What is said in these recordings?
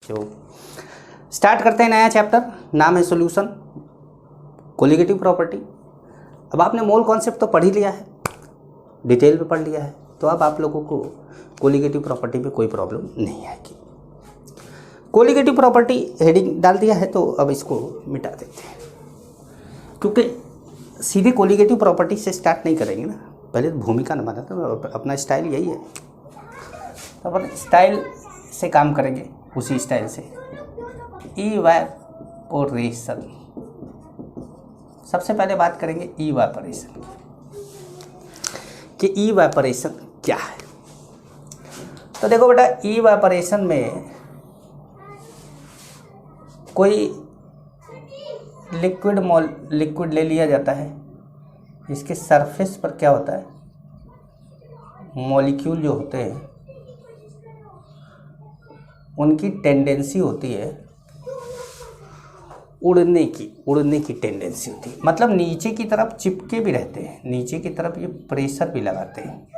तो स्टार्ट करते हैं नया चैप्टर, नाम है सॉल्यूशन, कोलिगेटिव प्रॉपर्टी। अब आपने मोल कॉन्सेप्ट तो पढ़ ही लिया है, डिटेल में पढ़ लिया है, तो अब आप लोगों को कोलिगेटिव प्रॉपर्टी में कोई प्रॉब्लम नहीं आएगी। कोलिगेटिव प्रॉपर्टी हेडिंग डाल दिया है, तो अब इसको मिटा देते हैं, क्योंकि सीधे कोलिगेटिव प्रॉपर्टी से स्टार्ट नहीं करेंगे ना, पहले तो भूमिका न बना, तो अपना स्टाइल यही है, तो अपन स्टाइल से काम करेंगे, उसी स्टाइल से। इवैपोरेशन, सबसे पहले बात करेंगे इवैपोरेशन कि इवैपोरेशन क्या है। तो देखो बेटा, इवैपोरेशन में कोई लिक्विड ले लिया जाता है, इसके सरफेस पर क्या होता है, मॉलिक्यूल जो होते हैं उनकी टेंडेंसी होती है उड़ने की टेंडेंसी होती है, मतलब नीचे की तरफ चिपके भी रहते हैं, नीचे की तरफ ये प्रेशर भी लगाते हैं,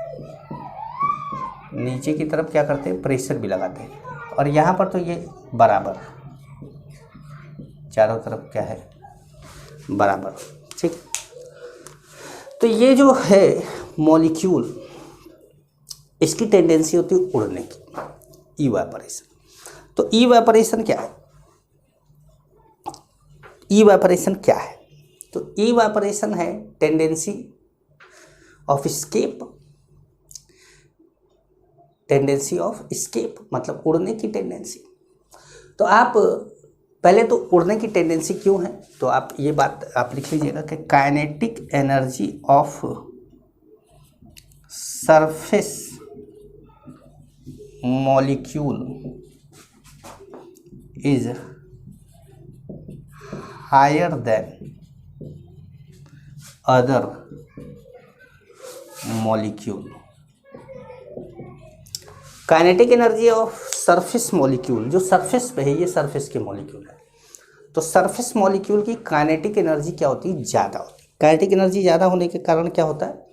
नीचे की तरफ क्या करते हैं, प्रेशर भी लगाते हैं, और यहाँ पर तो ये बराबर चारों तरफ क्या है, बराबर, ठीक। तो ये जो है मॉलिक्यूल, इसकी टेंडेंसी होती है उड़ने की, इवैपोरेशन। तो इवैपोरेशन क्या है, इवैपोरेशन क्या है, तो इवैपोरेशन है टेंडेंसी ऑफ एस्केप, मतलब उड़ने की टेंडेंसी। तो आप पहले तो उड़ने की टेंडेंसी क्यों है, तो आप ये बात आप लिख लीजिएगा कि kinetic energy of surface molecule is higher than other molecule. Kinetic energy of surface molecule, जो सरफेस पे है, ये सरफेस के मॉलिक्यूल है, तो सरफेस मॉलिक्यूल की काइनेटिक एनर्जी क्या होती है, ज़्यादा होती है। काइनेटिक एनर्जी ज़्यादा होने के कारण क्या होता है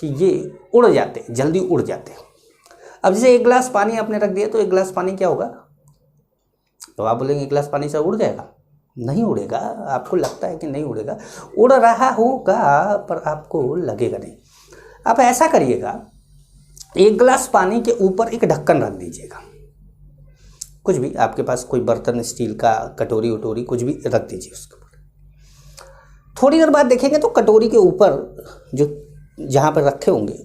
कि ये उड़ जाते हैं, जल्दी उड़ जाते हैं। अब जैसे एक गिलास पानी आपने रख दिया, तो एक गिलास पानी क्या होगा, तो आप बोलेंगे एक गिलास पानी से उड़ जाएगा, नहीं उड़ेगा, आपको लगता है कि नहीं उड़ेगा, उड़ रहा होगा पर आपको लगेगा नहीं। आप ऐसा करिएगा, एक गिलास पानी के ऊपर एक ढक्कन रख दीजिएगा, कुछ भी आपके पास कोई बर्तन, स्टील का कटोरी वटोरी कुछ भी रख दीजिए उसके ऊपर। थोड़ी देर बाद देखेंगे तो कटोरी के ऊपर जो जहाँ पर रखे होंगे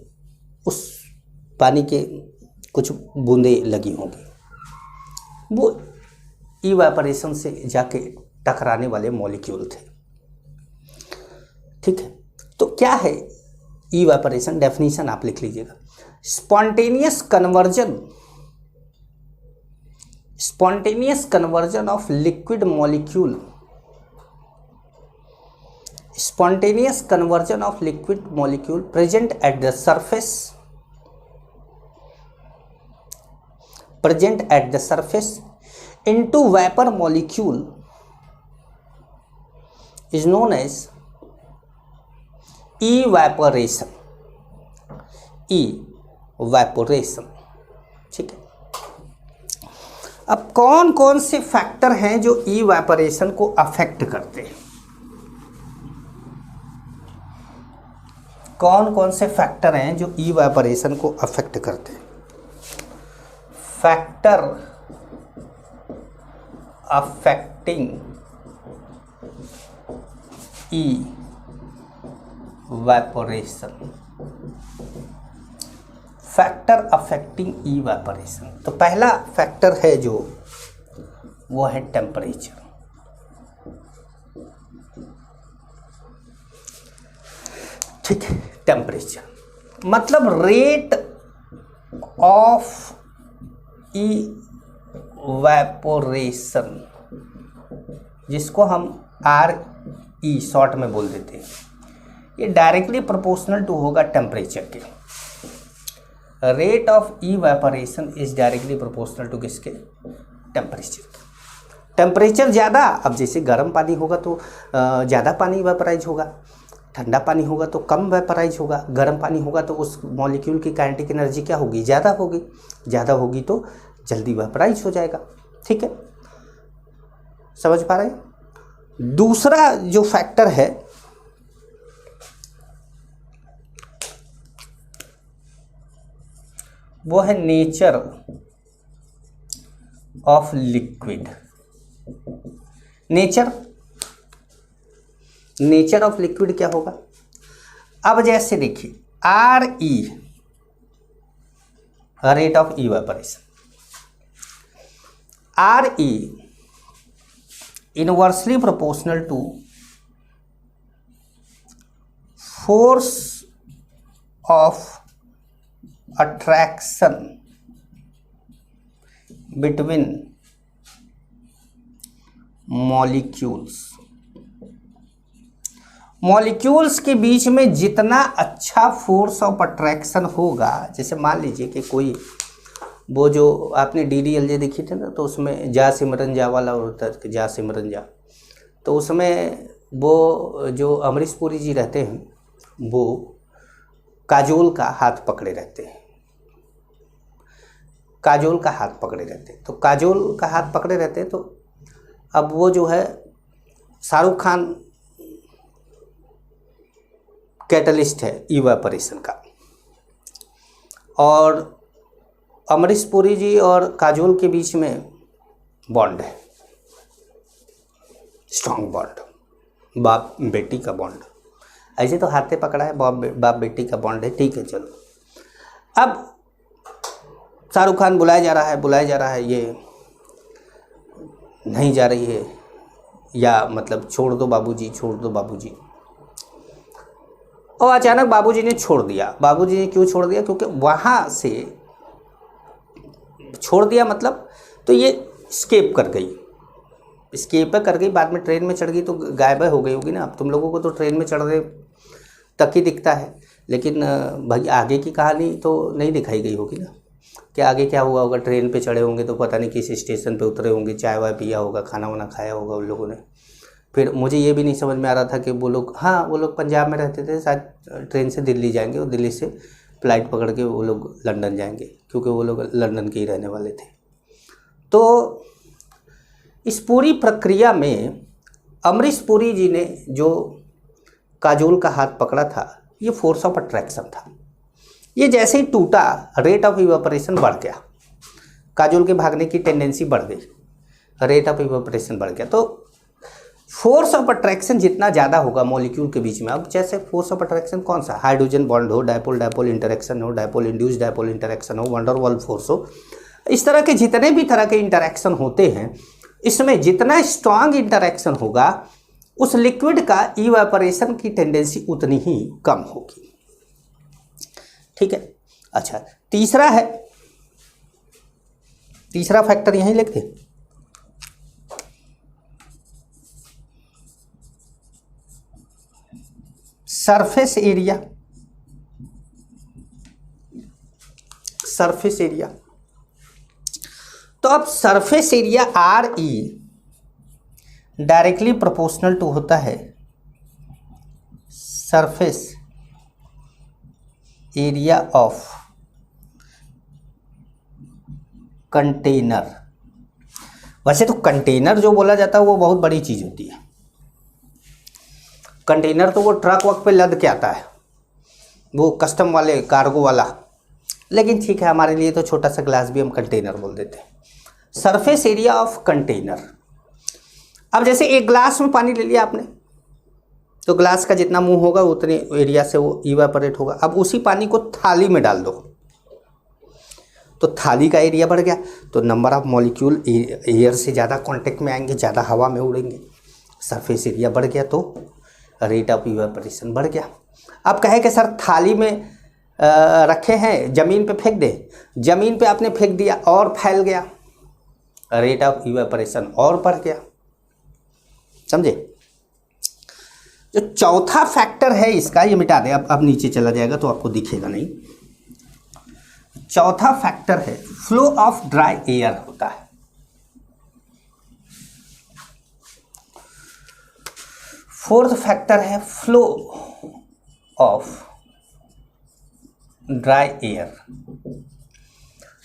उस पानी के कुछ बूंदें लगी होंगी, वो इवैपोरेशन से जाके टकराने वाले मॉलिक्यूल थे, ठीक है। तो क्या है इवैपोरेशन, डेफिनेशन आप लिख लीजिएगा, spontaneous conversion of liquid molecule, present at the surface into vapor molecule is known as evaporation, ठीक है। अब कौन कौन से फैक्टर हैं जो इवैपोरेशन को अफेक्ट करते हैं, कौन कौन से फैक्टर हैं जो इवैपोरेशन को अफेक्ट करते हैं। फैक्टर अफेक्टिंग इवैपोरेशन, तो पहला फैक्टर है जो वो है टेम्परेचर, ठीक है। टेम्परेचर मतलब रेट ऑफ इवैपोरेशन, जिसको हम RE शॉर्ट में बोल देते हैं, ये डायरेक्टली प्रोपोर्शनल टू होगा टेम्परेचर के। Rate of evaporation is directly proportional to किसके, टेम्परेचर। टेम्परेचर ज़्यादा, अब जैसे गर्म पानी होगा तो ज़्यादा पानी वेपराइज होगा, ठंडा पानी होगा तो कम वेपराइज होगा, गर्म पानी होगा तो उस मॉलिक्यूल की काइनेटिक एनर्जी क्या होगी, ज़्यादा होगी, ज़्यादा होगी तो जल्दी वेपराइज हो जाएगा, ठीक है, समझ पा रहे हैं। दूसरा जो फैक्टर है वो है nature of liquid. Nature of liquid क्या होगा? अब जैसे देखिए R E, rate of evaporation, R E inversely proportional to force of attraction between molecules के बीच में जितना अच्छा फोर्स ऑफ अट्रैक्शन होगा, जैसे मान लीजिए कि कोई वो जो आपने DDLJ देखी थी ना, तो उसमें जा सिमरन जा वाला होता है, जा सिमरन जा, तो उसमें वो जो अमरीश पुरी जी रहते हैं वो काजोल का हाथ पकड़े रहते हैं, काजोल का हाथ पकड़े रहते हैं। तो काजोल का हाथ पकड़े रहते हैं, तो अब वो जो है शाहरुख खान कैटलिस्ट है इवेपोरेशन का, और अमरीश पुरी जी और काजोल के बीच में बॉन्ड है, स्ट्रॉन्ग बॉन्ड, बाप बेटी का बॉन्ड। ऐसे तो हाथे पकड़ा है, बाप बेटी का बॉन्ड है, ठीक है चलो। अब शाहरुख खान बुलाया जा रहा है, ये नहीं जा रही है, या मतलब छोड़ दो बाबूजी, छोड़ दो बाबूजी। और अचानक बाबूजी ने छोड़ दिया। बाबूजी ने क्यों छोड़ दिया? क्योंकि वहाँ से छोड़ दिया मतलब तो ये स्केप कर गई, बाद में ट्रेन में चढ़ गई तो गायब हो गई होगी ना। अब तुम लोगों को तो ट्रेन में चढ़ रहे तक ही दिखता है, लेकिन भाई आगे की कहानी तो नहीं दिखाई गई होगी ना, कि आगे क्या हुआ होगा। ट्रेन पे चढ़े होंगे तो पता नहीं किस स्टेशन पे उतरे होंगे, चाय वाय पिया होगा, खाना वाना खाया होगा उन लोगों ने। फिर मुझे ये भी नहीं समझ में आ रहा था कि वो लोग पंजाब में रहते थे, शायद ट्रेन से दिल्ली जाएंगे और दिल्ली से फ़्लाइट पकड़ के वो लोग लंदन जाएंगे, क्योंकि वो लोग लंदन के ही रहने वाले थे। तो इस पूरी प्रक्रिया में अमरीश पुरी जी ने जो काजोल का हाथ पकड़ा था, ये फोर्स ऑफ अट्रैक्शन था। ये जैसे ही टूटा, रेट ऑफ इवेपोरेशन बढ़ गया, काजोल के भागने की टेंडेंसी बढ़ गई, रेट ऑफ इवेपोरेशन बढ़ गया। तो फोर्स ऑफ अट्रैक्शन जितना ज़्यादा होगा मॉलिक्यूल के बीच में, अब जैसे फोर्स ऑफ अट्रैक्शन कौन सा, हाइड्रोजन बॉन्ड हो, डायपोल डायपोल इंटरेक्शन हो, डायपोल इंड्यूस डायपोल इंटरेक्शन हो, वंडर वॉल फोर्स हो, इस तरह के जितने भी तरह के इंटरेक्शन होते हैं, इसमें जितना स्ट्रांग इंटरेक्शन होगा उस लिक्विड का इवेपोरेशन की टेंडेंसी उतनी ही कम होगी। ठीक है, अच्छा तीसरा फैक्टर यहीं लिख दे। सरफेस एरिया, तो अब surface area R E directly proportional to होता है सरफेस एरिया ऑफ कंटेनर। वैसे तो कंटेनर जो बोला जाता है वो बहुत बड़ी चीज़ होती है। कंटेनर तो वो ट्रक वक्त पे लद के आता है, वो कस्टम वाले कार्गो वाला, लेकिन ठीक है हमारे लिए तो छोटा सा ग्लास भी हम कंटेनर बोल देते हैं। Surface area of container. अब जैसे एक ग्लास में पानी ले लिया आपने, तो ग्लास का जितना मुंह होगा उतने एरिया से वो इवेपोरेट होगा। अब उसी पानी को थाली में डाल दो, तो थाली का एरिया बढ़ गया, तो नंबर ऑफ मॉलिक्यूल एयर से ज़्यादा कांटेक्ट में आएंगे, ज़्यादा हवा में उड़ेंगे, सरफेस एरिया बढ़ गया, तो रेट ऑफ इवेपोरेशन बढ़ गया। अब कहे कि सर थाली में रखे हैं, ज़मीन पे फेंक दे, ज़मीन पे आपने फेंक दिया और फैल गया, रेट ऑफ इवेपोरेशन और बढ़ गया। समझे? जो चौथा फैक्टर है इसका, ये मिटा दें, अब नीचे चला जाएगा तो आपको दिखेगा नहीं। चौथा फैक्टर है फ्लो ऑफ ड्राई एयर होता है। फोर्थ फैक्टर है फ्लो ऑफ ड्राई एयर।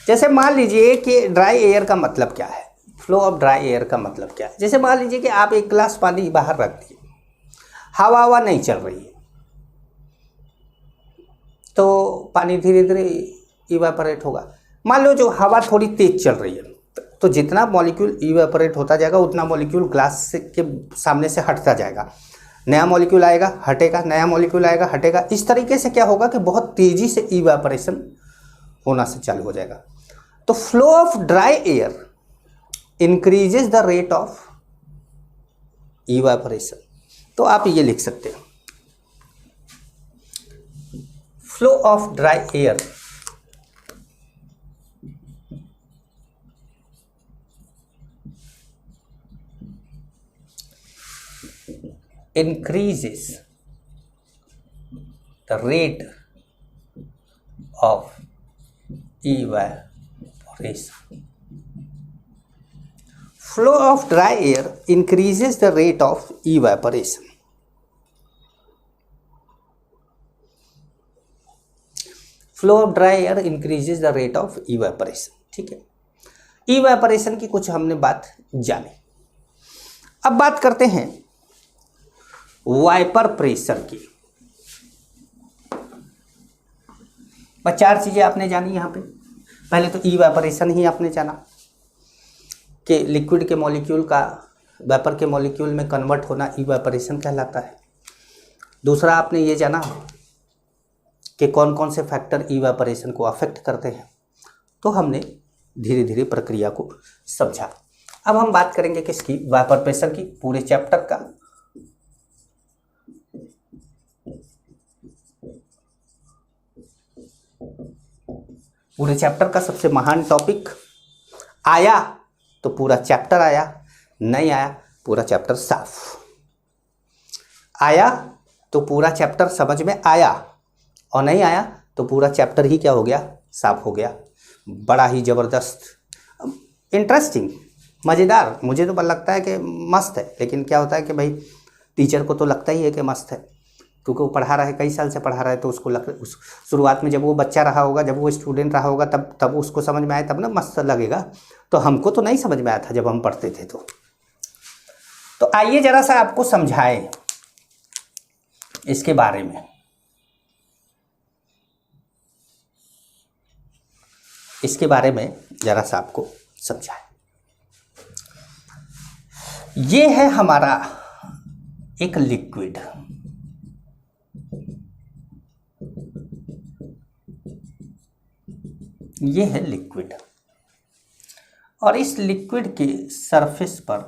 जैसे मान लीजिए कि ड्राई एयर का मतलब क्या है, फ्लो ऑफ ड्राई एयर का मतलब क्या है? जैसे मान लीजिए कि आप एक गिलास पानी बाहर रख दिए, हवा नहीं चल रही है, तो पानी धीरे धीरे इवेपोरेट होगा। मान लो जो हवा थोड़ी तेज चल रही है, तो जितना मॉलिक्यूल इवेपोरेट होता जाएगा उतना मॉलिक्यूल ग्लास के सामने से हटता जाएगा, नया मॉलिक्यूल आएगा हटेगा, नया मॉलिक्यूल आएगा हटेगा। इस तरीके से क्या होगा कि बहुत तेजी से इवेपोरेशन होना से चालू हो जाएगा। तो flow of dry air increases the rate of evaporation. तो आप ये लिख सकते हैं, flow of dry air increases the rate of evaporation. Flow of dry air increases the rate of evaporation. Flow of dry air increases the rate of evaporation. ठीक है, evaporation की कुछ हमने बात जानी। अब बात करते हैं वाइपर प्रेशर की। बस 4 चीजें आपने जानी यहाँ पे। पहले तो इवेपोरेशन ही आपने जाना कि लिक्विड के मॉलिक्यूल का वेपर के मॉलिक्यूल में कन्वर्ट होना इवेपोरेशन कहलाता है। दूसरा आपने ये जाना कि कौन कौन से फैक्टर इवेपोरेशन को अफेक्ट करते हैं। तो हमने धीरे धीरे प्रक्रिया को समझा। अब हम बात करेंगे किसकी? वेपर प्रेशर की, पूरे चैप्टर का। पूरे चैप्टर का सबसे महान टॉपिक आया तो पूरा चैप्टर आया, नहीं आया पूरा चैप्टर साफ। आया तो पूरा चैप्टर समझ में आया, और नहीं आया तो पूरा चैप्टर ही क्या हो गया? साफ हो गया। बड़ा ही ज़बरदस्त, इंटरेस्टिंग, मज़ेदार। मुझे तो लगता है कि मस्त है, लेकिन क्या होता है कि भाई टीचर को तो लगता ही है कि मस्त है, क्योंकि वो पढ़ा रहा है, कई साल से पढ़ा रहा है। तो उसको शुरुआत में जब वो बच्चा रहा होगा, जब वो स्टूडेंट रहा होगा, तब उसको समझ में आए, तब ना मस्त लगेगा। तो हमको तो नहीं समझ में आया था जब हम पढ़ते थे। तो आइए जरा सा आपको समझाएं इसके बारे में। इसके बारे में जरा सा आपको समझाएं। ये है हमारा एक लिक्विड, ये है लिक्विड, और इस लिक्विड के सरफेस पर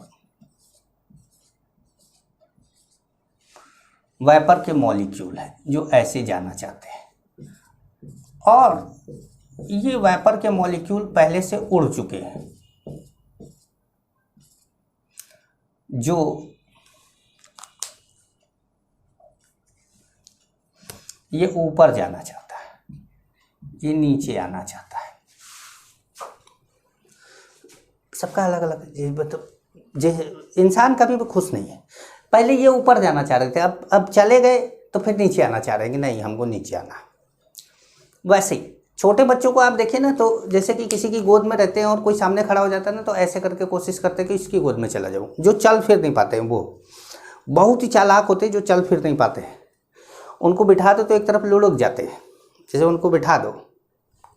वेपर के मॉलिक्यूल हैं जो ऐसे जाना चाहते हैं, और ये वेपर के मॉलिक्यूल पहले से उड़ चुके हैं, जो ये ऊपर जाना चाहता है, ये नीचे आना चाहता है। सबका अलग अलग, जो इंसान कभी भी खुश नहीं है। पहले ये ऊपर जाना चाह रहे थे, अब चले गए तो फिर नीचे आना चाह रहे हैं कि नहीं हमको नीचे आना। वैसे ही छोटे बच्चों को आप देखें ना, तो जैसे कि किसी की गोद में रहते हैं और कोई सामने खड़ा हो जाता है ना, तो ऐसे करके कोशिश करते हैं कि इसकी गोद में चला जाऊँ। जो चल फिर नहीं पाते हैं, वो बहुत ही चालाक होते हैं जो चल फिर नहीं पाते हैं। उनको बिठा दो तो एक तरफ लुढ़क जाते हैं। जैसे उनको बिठा दो,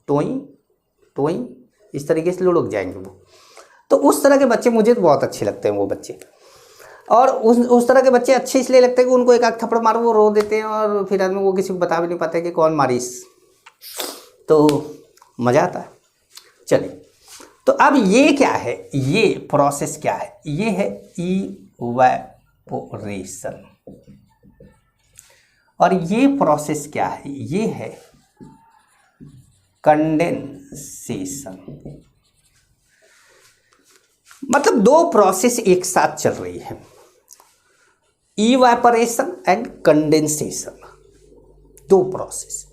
टोई टोई इस तरीके से लुढ़क जाएंगे वो। तो उस तरह के बच्चे मुझे तो बहुत अच्छे लगते हैं वो बच्चे। और उस तरह के बच्चे अच्छे इसलिए लगते हैं कि उनको एक आध थप्पड़ मारो वो रो देते हैं, और फिर आदमी वो किसी को बता भी नहीं पाते कि कौन मारिस, तो मज़ा आता है। चलिए, तो अब ये क्या है, ये प्रोसेस क्या है? ये है इवेपोरेशन, और ये प्रोसेस क्या है? ये है कंडेंसेशन। मतलब दो प्रोसेस एक साथ चल रही है, इवेपोरेशन एंड कंडेंसेशन, दो प्रोसेस।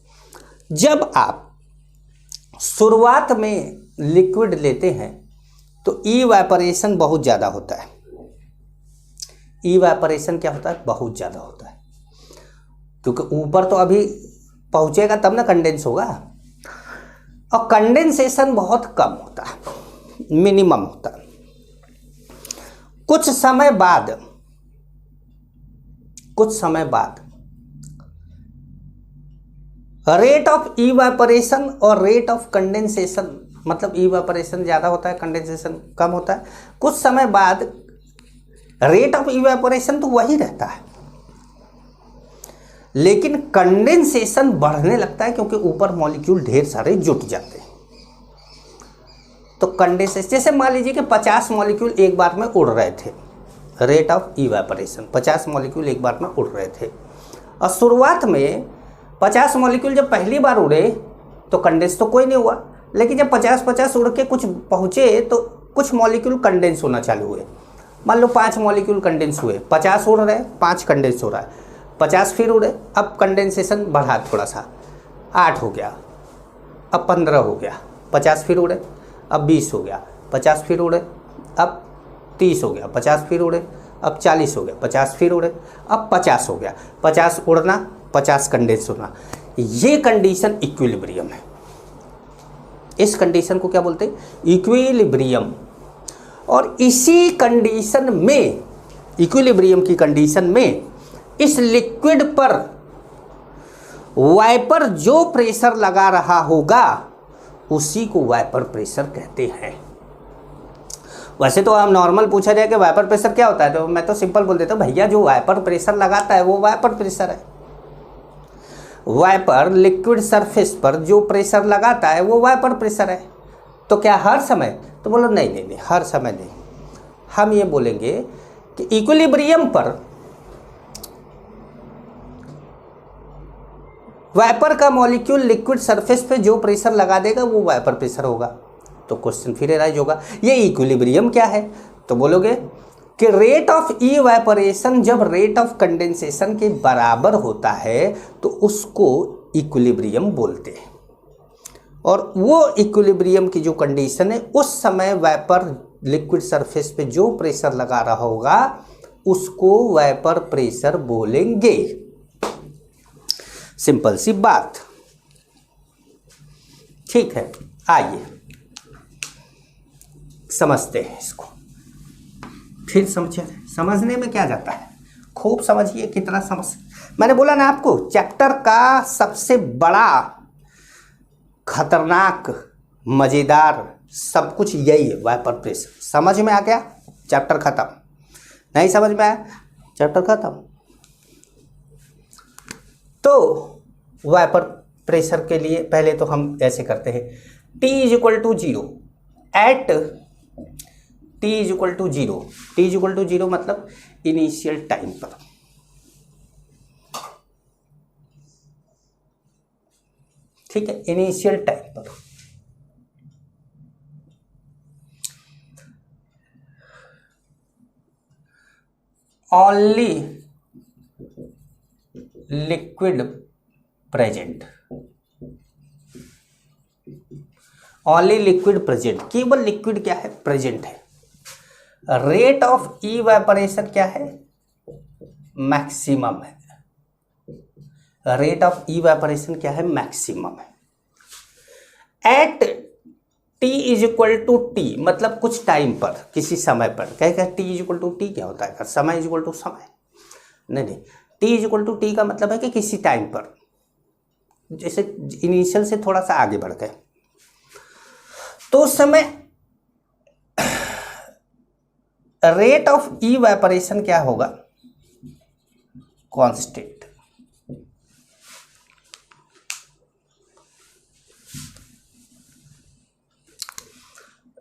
जब आप शुरुआत में लिक्विड लेते हैं तो इवेपोरेशन बहुत ज़्यादा होता है। इवेपोरेशन क्या होता है? बहुत ज़्यादा होता है, क्योंकि ऊपर तो अभी पहुँचेगा तब ना कंडेंस होगा। और कंडेंसेशन बहुत कम होता है, मिनिमम होता है। कुछ समय बाद रेट ऑफ इवापोरेशन और रेट ऑफ कंडेंसेशन, मतलब इवापोरेशन ज़्यादा होता है, कंडेंसेशन कम होता है। कुछ समय बाद रेट ऑफ इवापोरेशन तो वही रहता है, लेकिन कंडेंसेशन बढ़ने लगता है क्योंकि ऊपर मॉलिक्यूल ढेर सारे जुट जाते हैं। तो कंडेंसेशन, जैसे मान लीजिए कि 50 मॉलिक्यूल एक बार में उड़ रहे थे, रेट ऑफ इवापोरेशन 50 मॉलिक्यूल एक बार में उड़ रहे थे, और शुरुआत में 50 मॉलिक्यूल जब पहली बार उड़े तो कंडेंस तो कोई नहीं हुआ, लेकिन जब 50-50 उड़ के कुछ पहुँचे तो कुछ मॉलिक्यूल कंडेंस होना चालू हुए। मान लो 5 मॉलिक्यूल कंडेंस हुए, 50 उड़ रहे, 5 कंडेंस हो रहा है, 50 फिर उड़े, अब कंडेंसेशन बढ़ा थोड़ा सा, 8 हो गया, अब 15 हो गया, 50 फिर उड़े, अब 20 हो गया, 50 फिर उड़े, अब 30 हो गया, 50 फिर उड़े, अब 40 हो गया, 50 फिर उड़े, अब 50 हो गया, 50 उड़ना, 50 कंडेंस होना। ये कंडीशन इक्विलिब्रियम है। इस कंडीशन को क्या बोलते हैं? इक्विलिब्रियम। और इसी कंडीशन में, इक्विलिब्रियम की कंडीशन में, इस लिक्विड पर वाइपर जो प्रेशर लगा रहा होगा उसी को वाइपर प्रेशर कहते हैं। वैसे तो हम नॉर्मल पूछा जाए कि वाइपर प्रेशर क्या होता है, तो मैं तो सिंपल बोल देता हूँ, भैया जो वाइपर प्रेशर लगाता है वो वाइपर प्रेशर है। वाइपर लिक्विड सरफेस पर जो प्रेशर लगाता है वो वाइपर प्रेशर है। तो क्या हर समय? तो बोलो नहीं नहीं नहीं, हर समय नहीं। हम ये बोलेंगे कि इक्विलिब्रियम पर वाइपर का मॉलिक्यूल लिक्विड सरफेस पे जो प्रेशर लगा देगा वो वाइपर प्रेशर होगा। तो क्वेश्चन फिर राइज होगा, ये इक्विलिब्रियम क्या है? तो बोलोगे कि रेट ऑफ इवेपोरेशन जब रेट ऑफ कंडेंसेशन के बराबर होता है तो उसको इक्विलिब्रियम बोलते हैं। और वो इक्विलिब्रियम की जो कंडीशन है, उस समय वाइपर लिक्विड सरफेस पे जो प्रेशर लगा रहा होगा उसको वाइपर प्रेशर बोलेंगे। सिंपल सी बात, ठीक है। आइए समझते हैं इसको, फिर समझने में क्या जाता है, खूब समझिए कितना समझ। मैंने बोला ना आपको, चैप्टर का सबसे बड़ा खतरनाक मजेदार सब कुछ यही है, वाइपर प्रेशर। समझ में आ गया? चैप्टर खत्म। नहीं समझ में आया? चैप्टर खत्म। तो वाइपर प्रेशर के लिए पहले तो हम ऐसे करते हैं, T = 0 एट T = 0। T = 0 मतलब इनिशियल टाइम पर। ठीक है, इनिशियल टाइम पर only liquid present, only liquid present, केवल लिक्विड क्या है? प्रेजेंट है। रेट ऑफ इवेपोरेशन क्या है? मैक्सिमम है। रेट ऑफ इवेपोरेशन क्या है? मैक्सिमम है। एट T = T मतलब कुछ टाइम पर, किसी समय पर। क्या T = T क्या होता है? समय = समय नहीं, T = T का मतलब है कि किसी टाइम पर, जैसे इनिशियल से थोड़ा सा आगे बढ़ गए तो उस समय रेट ऑफ इवेपोरेशन क्या होगा? कांस्टेंट।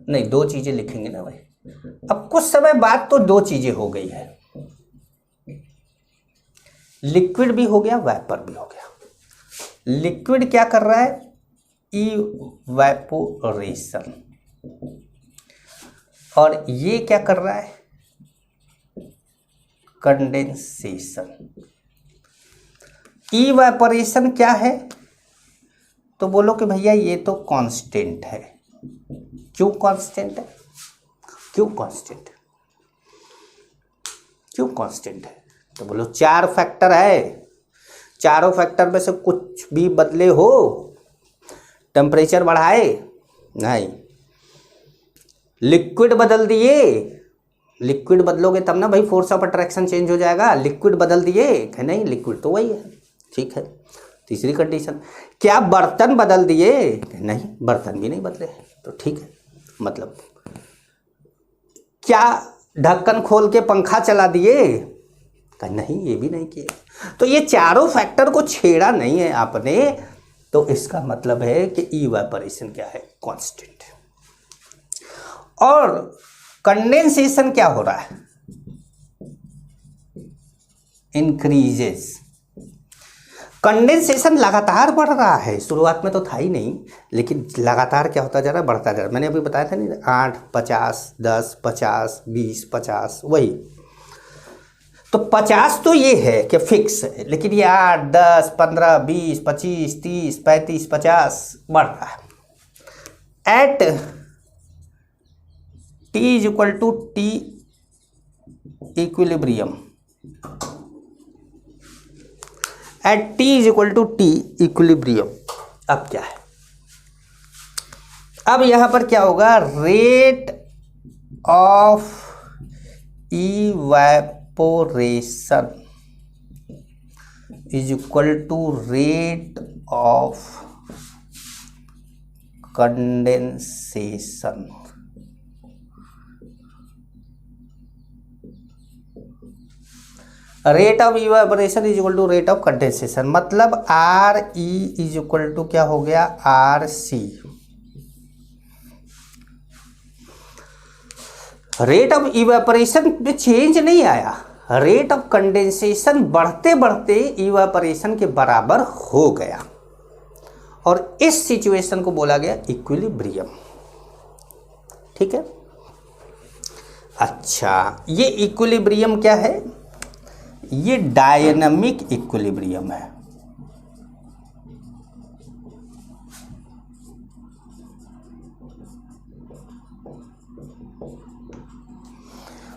नहीं, दो चीजें लिखेंगे ना भाई। अब कुछ समय बाद तो दो चीजें हो गई है, लिक्विड भी हो गया, वाइपर भी हो गया। लिक्विड क्या कर रहा है? इवेपोरेशन। और ये क्या कर रहा है? कंडेंसेशन। इवेपोरेशन क्या है? तो बोलो कि भैया ये तो कांस्टेंट है। क्यों कांस्टेंट है? क्यों कांस्टेंट? क्यों कांस्टेंट है? तो बोलो 4 फैक्टर है, चारों फैक्टर में से कुछ भी बदले हो, टेम्परेचर बढ़ाए नहीं, लिक्विड बदल दिए लिक्विड बदलोगे तब ना भाई फोर्स ऑफ अट्रैक्शन चेंज हो जाएगा। लिक्विड बदल दिए है नहीं, लिक्विड तो वही है। ठीक है, तीसरी कंडीशन, क्या बर्तन बदल दिए? नहीं, बर्तन भी नहीं बदले। तो ठीक है, मतलब क्या ढक्कन खोल के पंखा चला दिए? नहीं, ये भी नहीं किए। तो ये चारों फैक्टर को छेड़ा नहीं है आपने, तो इसका मतलब है कि इवेपोरेशन क्या है? कांस्टेंट। और कंडेंसेशन क्या हो रहा है? इंक्रीजेस। कंडेंसेशन लगातार बढ़ रहा है, शुरुआत में तो था ही नहीं, लेकिन लगातार क्या होता जा रहा है? बढ़ता जा रहा है। मैंने अभी बताया था नहीं, 8, 50, 10, 50, 20, 50, वही। तो 50 तो ये है कि फिक्स है, लेकिन ये 8, 10, 15, 20, 25, 30, 35, 50 बढ़ रहा है। At T is equal to T equilibrium, at T is equal to T equilibrium. अब क्या है? अब यहां पर क्या होगा? Rate of evaporation is equal to rate of condensation. Rate of evaporation is equal to rate of condensation, मतलब R E is equal to क्या हो गया? R C. Rate of evaporation में चेंज नहीं आया, रेट ऑफ कंडेंसेशन बढ़ते बढ़ते evaporation के बराबर हो गया, और इस सिचुएशन को बोला गया इक्विलिब्रियम। ठीक है। अच्छा, ये इक्विलिब्रियम क्या है? ये डायनामिक इक्विलिब्रियम है।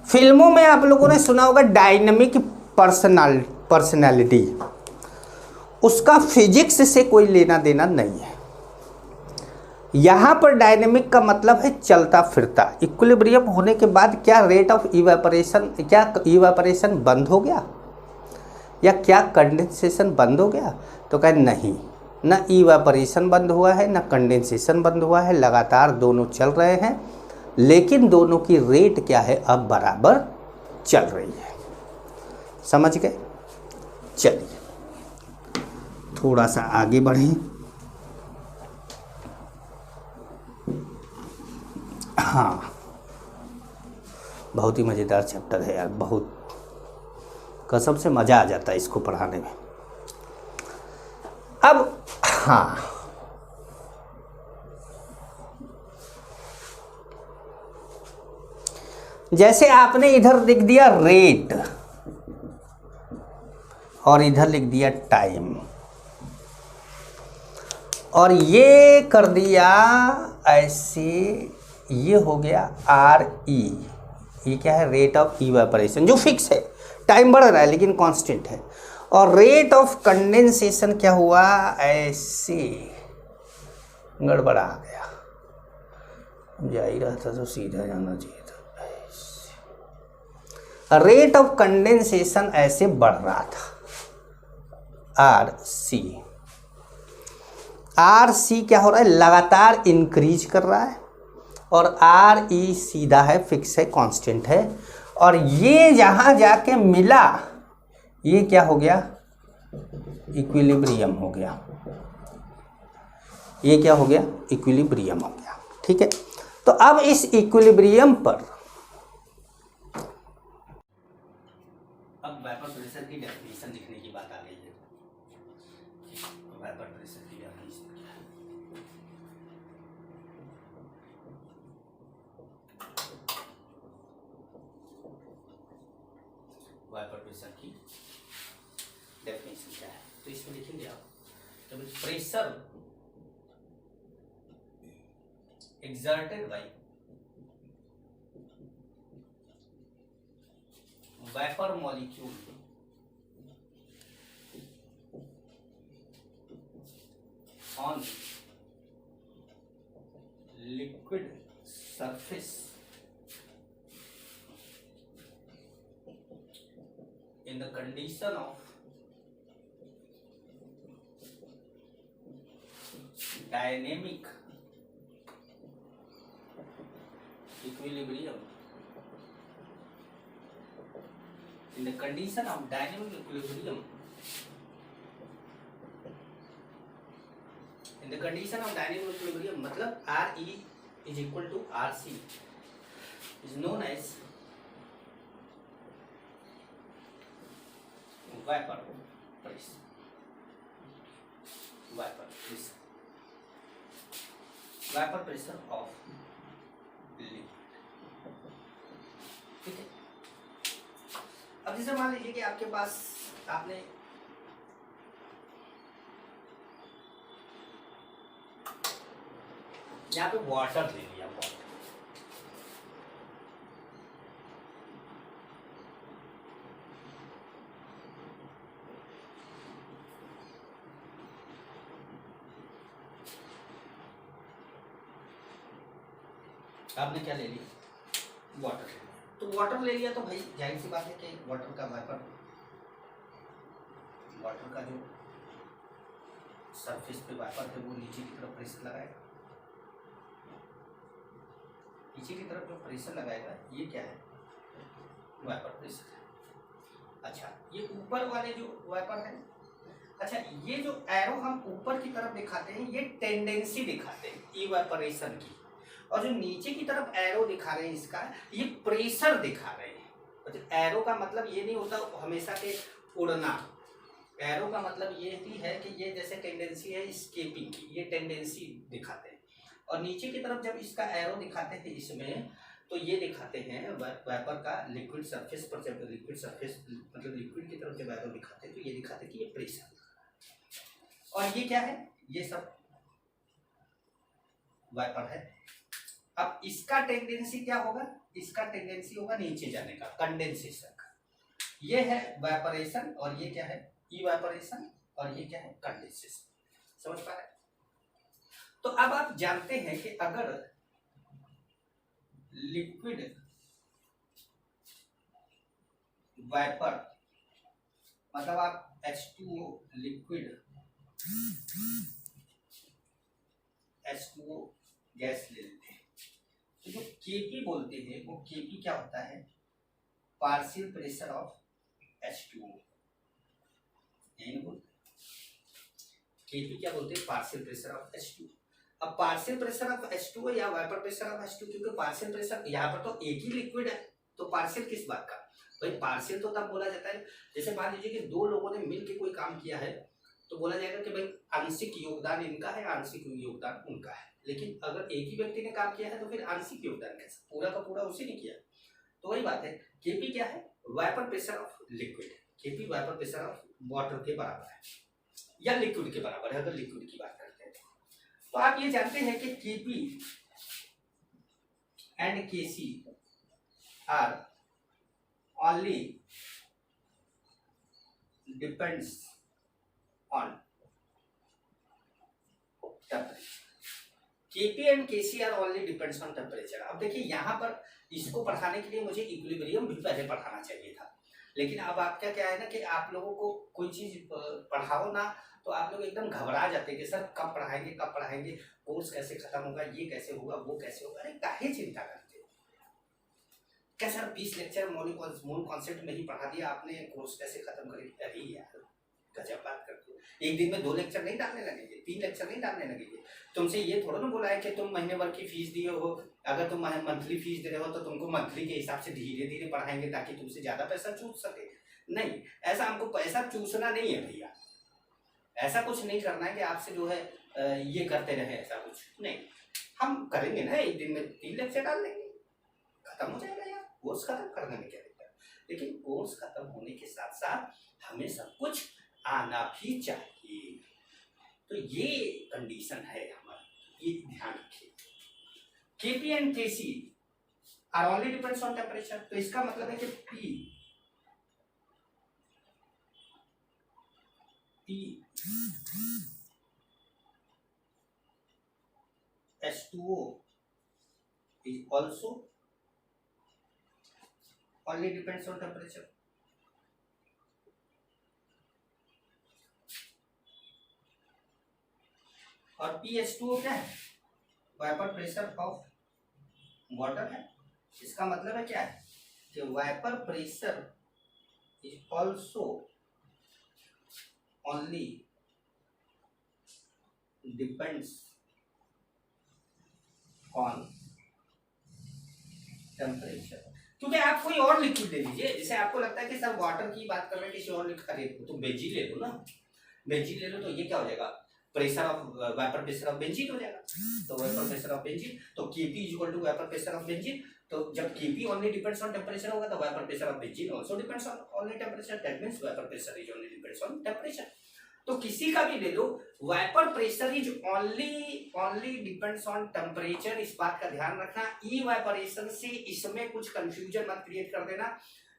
फिल्मों में आप लोगों ने सुना होगा डायनामिक पर्सनालिटी, उसका फिजिक्स से कोई लेना देना नहीं है। यहां पर डायनेमिक का मतलब है चलता फिरता। इक्विलिब्रियम होने के बाद क्या रेट ऑफ इवेपोरेशन, क्या इवेपोरेशन बंद हो गया या क्या कंडेंसेशन बंद हो गया? तो कहे नहीं, ना इवेपोरेशन बंद हुआ है ना कंडेंसेशन बंद हुआ है, लगातार दोनों चल रहे हैं, लेकिन दोनों की रेट क्या है? अब बराबर चल रही है। समझ गए? चलिए थोड़ा सा आगे बढ़ें। हाँ, बहुत ही मज़ेदार चैप्टर है यार, बहुत कसम से मज़ा आ जाता है इसको पढ़ाने में। अब हाँ, जैसे आपने इधर लिख दिया रेट और इधर लिख दिया टाइम, और ये कर दिया ऐसे, ये हो गया आर ई। ये क्या है? रेट ऑफ इवेपोरेशन, जो फिक्स है, टाइम बढ़ रहा है लेकिन कांस्टेंट है। और रेट ऑफ कंडेंसेशन क्या हुआ? ऐसे गड़बड़ा गया, जा ही रहा था तो सीधा जाना चाहिए था। रेट ऑफ कंडेंसेशन ऐसे बढ़ रहा था, आर सी। आर सी क्या हो रहा है? लगातार इंक्रीज कर रहा है, और आर ई सीधा है, फिक्स है, कांस्टेंट है। और ये जहां जाके मिला, ये क्या हो गया? इक्विलिब्रियम हो गया। ये क्या हो गया? इक्विलिब्रियम हो गया। ठीक है। तो अब इस इक्विलिब्रियम पर अब वेपर प्रेशर की डेफिनेशन लिखने की बात आ गई है। वेपर प्रेशर की डेफिनेशन क्या है? वेपर प्रेशर की डेफिनेशन क्या है? तो इसमें लिखेंगे आप, जब pressure exerted by vapor molecule on liquid surface in the condition of dynamic equilibrium, in the condition of dynamic equilibrium, in the condition of dynamic equilibrium मतलब RE is equal to RC is known as vapor pressure, vapor pressure of liquid. ठीक है, अब जैसे मान लीजिए कि आपके पास आपने यहाँ पे वाटर ले लिया, वाटर आपने क्या ले लिया, वाटर ले लिया। तो वाटर ले लिया तो भाई जाहिर सी बात है कि वाटर का जो सरफेस पे वाइपर है वो नीचे की तरफ प्रेशर लगाएगा, नीचे की तरफ जो प्रेशर लगाएगा ये क्या है, वाइपर प्रेशर है। अच्छा, ये ऊपर वाले जो वाइपर है, अच्छा ये जो एरो हम ऊपर की तरफ दिखाते हैं ये टेंडेंसी दिखाते हैं इवेपोरेशन की, और जो नीचे की तरफ एरो दिखा रहे हैं इसका ये प्रेशर दिखा रहे हैं। अच्छा, एरो का मतलब ये नहीं होता हमेशा के उड़ना, एरो का मतलब ये भी है कि ये जैसे टेंडेंसी है स्केपिंग की, ये टेंडेंसी दिखाते हैं। और नीचे की तरफ जब इसका एरो दिखाते हैं इसमें, तो ये दिखाते हैं वेपर का लिक्विड सरफेस पर, जब लिक्विड सरफेस मतलब लिक्विड की तरफ जब एरो दिखाते हैं तो ये दिखाते हैं कि ये प्रेशर, और ये क्या है, ये सब वेपर है। अब इसका टेंडेंसी क्या होगा, इसका टेंडेंसी होगा नीचे जाने का, कंडेंसेशन का। ये है वेपरेशन और ये क्या है, इवेपोरेशन, और ये क्या है, कंडेंसेशन। समझ पा रहे? तो अब आप जानते हैं कि अगर लिक्विड वेपर मतलब आप H2O लिक्विड H2O गैस ले लेते हैं तो जो Kp बोलते हैं वो Kp क्या होता है, पार्शियल प्रेशर ऑफ H2O। यही बोलते हैं Kp क्या बोलते हैं, पार्शियल प्रेशर ऑफ H2O। अब पार्शियल प्रेशर ऑफ H2O या वेपर प्रेशर ऑफ H2, क्योंकि पार्शियल प्रेशर यहाँ पर तो एक ही लिक्विड है, तो पार्शियल किस बात का भाई, पार्शियल तो तब बोला जाता है जैसे मान लीजिए कि दो लोगों ने मिलकर कोई काम किया है तो बोला जाएगा कि भाई आंशिक योगदान इनका है, आंशिक योगदान उनका है। लेकिन अगर एक ही व्यक्ति ने काम किया है तो फिर आंशिक योगदान कैसे, पूरा का पूरा उसी ने किया। तो वही बात है, केपी क्या है, vapour pressure of liquid, KP vapour pressure of water के बराबर है या लिक्विड के बराबर है, अगर लिक्विड की बात करते हैं। तो आप ये जानते हैं कि KP and KC are only depends on temperature. Kp and Kc are only depends on temperature. अब देखिए यहाँ पर इसको पढ़ाने के लिए मुझे इक्विलिब्रियम भी पहले पढ़ाना चाहिए था, लेकिन अब आपका क्या है ना कि आप लोगों को कोई चीज पढ़ाओ ना तो आप लोग एकदम घबरा जाते हैं कि सर कब पढ़ाएंगे, कोर्स कैसे खत्म होगा, ये कैसे होगा, वो कैसे होगा। अरे काहे चिंता करते हो, क्या सर 20 लेक्चर मूल कॉन्सेप्ट में ही पढ़ा दिया आपने, कोर्स कैसे खत्म करेंगे। अरे यार गजब बात करते हो, एक दिन में 2 लेक्चर नहीं डालने लगेंगे, 3 लेक्चर नहीं डालने लगेंगे। तुमसे ये थोड़ा ना बोला है कि तुम महीने भर की फीस दिए हो, अगर तुम मंथली फीस दे रहे हो तो तुमको मंथली के हिसाब से धीरे धीरे पढ़ाएंगे ताकि तुमसे ज्यादा पैसा चूस सके। नहीं, ऐसा हमको पैसा चूसना नहीं है भैया, ऐसा कुछ नहीं करना है कि आपसे जो है ये करते रहे, ऐसा कुछ नहीं। हम करेंगे ना, एक दिन में 3 लेक्चर डाल देंगे, खत्म हो जाएगा यार, कोर्स खत्म करने में क्या दिक्कत है। लेकिन कोर्स खत्म होने के साथ साथ हमें सब कुछ आना भी चाहिए। तो ये कंडीशन है हमारा, ये ध्यान रखिए। Kp and Kc are only depends on temperature, तो इसका मतलब है कि H2O is also only depends on temperature। और PH2O क्या है, वेपर प्रेशर ऑफ वाटर है। इसका मतलब है क्या है कि vapour pressure is also only depends on temperature. क्योंकि आप कोई और लिक्विड ले लीजिए, जैसे आपको लगता है कि सर वाटर की बात कर रहे हैं किसी और लिक्विड का रेट, तो बेंजीन ले लो ना, बेंजीन ले लो तो ये क्या हो जाएगा, pressure of vapour pressure of benzene हो जाएगा। तो वेपर प्रेशर ऑफ बेंजीन तो Kp equal to vapour pressure of benzene. तो जब Kp only depends on temperature होगा तो vapour pressure of benzene also depends on only temperature, that means vapour pressure is only depends on temperature. तो किसी का भी ले लो, vapour pressure is only depends on temperature. इस बात का ध्यान रखना। इवेपोरेशन से इसमें कुछ कंफ्यूजन मत क्रिएट कर देना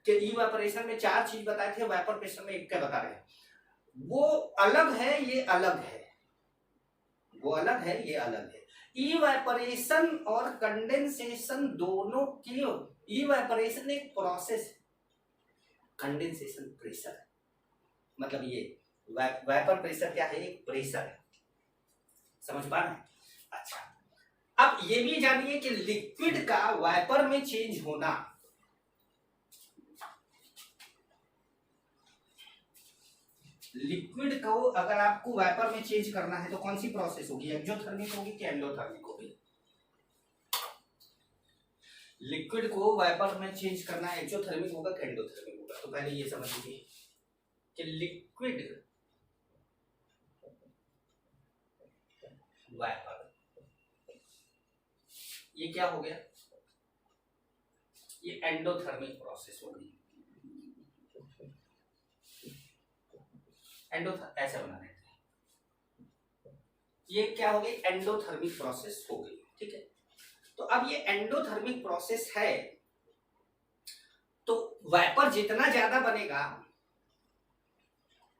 कि इवेपोरेशन में 4 चीज बताए थे, वेपर प्रेशर में 1 का बता रहे हैं। वो अलग है, ये अलग है, वो अलग है, ये अलग है। इवेपोरेशन और कंडेंसेशन दोनों की, इवेपोरेशन एक प्रोसेस, कंडेंसेशन प्रेशर है। मतलब ये वेपर प्रेशर क्या है, एक प्रेशर है, समझ पा रहे हैं। अच्छा, अब ये भी जानिए कि लिक्विड का वेपर में चेंज होना, लिक्विड को अगर आपको वेपर में चेंज करना है तो कौन सी प्रोसेस होगी, एक्सोथर्मिक होगी कि एंडोथर्मिक होगी। लिक्विड को वेपर में चेंज करना एक्सोथर्मिक होगा कि एंडोथर्मिक होगा। तो पहले ये समझ लीजिए कि लिक्विड वेपर, ये क्या हो गया, ये एंडोथर्मिक प्रोसेस होगी। ऐसे बना देते हैं, ये क्या हो गई, एंडोथर्मिक प्रोसेस हो गई, ठीक है। तो अब ये एंडोथर्मिक प्रोसेस है, तो वेपर जितना ज्यादा बनेगा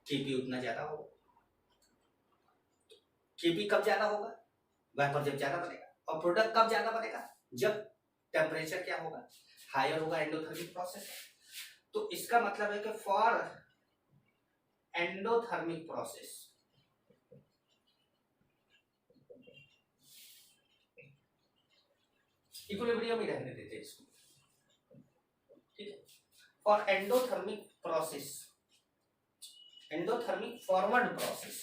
Kp उतना ज्यादा होगा। Kp कब ज्यादा होगा, वेपर जब ज्यादा बनेगा। और प्रोडक्ट कब ज्यादा बनेगा, जब टेम्परेचर क्या होगा, हायर होगा, एंडोथर्मिक प्रोसेस। तो इसका मतलब है कि फॉर एंडोथर्मिक प्रोसेस इक्विलिब्रियम ही रहने देते हैं इसको, ठीक है। For endothermic process, endothermic forward process,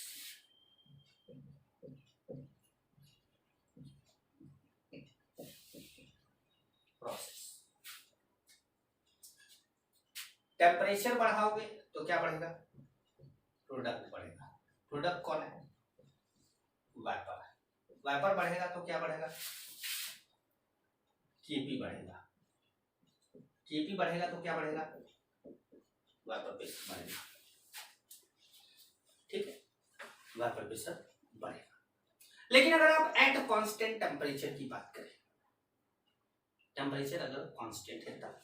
temperature बढ़ाओगे तो क्या बढ़ेगा, प्रोडक्ट बढ़ेगा। प्रोडक्ट कौन है, वेपर। वेपर बढ़ेगा तो क्या बढ़ेगा, Kp बढ़ेगा। Kp बढ़ेगा तो क्या बढ़ेगा, वेपर प्रेशर बढ़ेगा, ठीक है, वेपर प्रेशर बढ़ेगा। लेकिन अगर आप एट कांस्टेंट टेम्परेचर की बात करें, टेम्परेचर अगर कांस्टेंट है तब